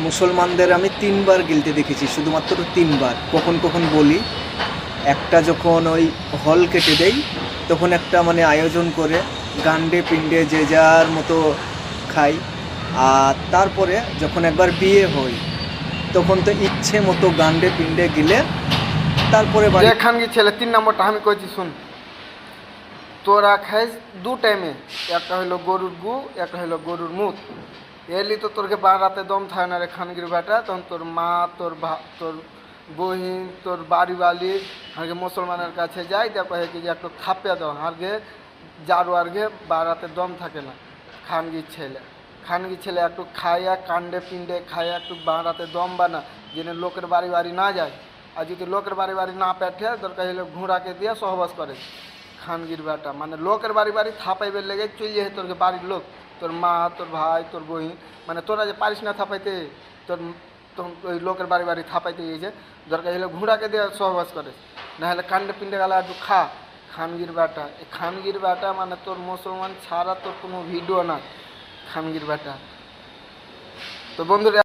মুসলমানদের আমি 3 বার গিলতে দেখেছি, শুধুমাত্র 3 বার। কখন কখন বলি, একটা যখন ওই হল কেটে দেই তখন একটা মানে আয়োজন করে গান্ডে পিণ্ডে যে যার মতো খাই। আর তারপরে যখন একবার বিয়ে হয় তখন তো ইচ্ছে মতো গান্ডে পিণ্ডে গিলে তারপরে বাড়ি। খানগি ছেলে 3 নম্বরটা আমি কইছি শুন। তোরা খাইস 2 টাইমে, একটা হইলো গরুর গু, একটা হইলো গরুর মুখ। এলি তো তোরকে রাতে দম থাকে না রে খানগির বেটা, তখন তোর মা, তোর বহিন, তোর বাড়ি আগে মুসলমানের কাছে যাই, দেখো কি যে একটু থাপিয়া দাও আগে জারু আগে রাতে দম থাকে না। খানগির ছেলে একটু খাইয়া কাণ্ডে পিণ্ডে খাইয়া একটু রাতে দম বানা, যেন লোকের বাড়ি না যায়। আর যদি লোকের বাড়ি না পেঠে দরকার হলে ঘোড়াকে দিয়ে সহবাস করে। খানগির বেটা মানে লোকের বাড়ি থাপাইবে লেগে চলে যায় তোর বাড়ির লোক, তোর মা, তোর ভাই, তোর বহিন, মানে তোরা যে পারিস না থাপাইতে, তোর তখন ওই লোকের বাড়ি থাপাইতে গিয়েছে, দরকার হলে ঘোড়াকে দিয়ে সহবাস করে। না হলে কাণ্ডে পিণ্ডে গেলা একটু খা। খানগির বেটা, এই খানগির বেটা মানে তোর মুসলমান ছাড়া তোর কোনো ভিডিও না। খানগির বেটা তো বন্ধুরা।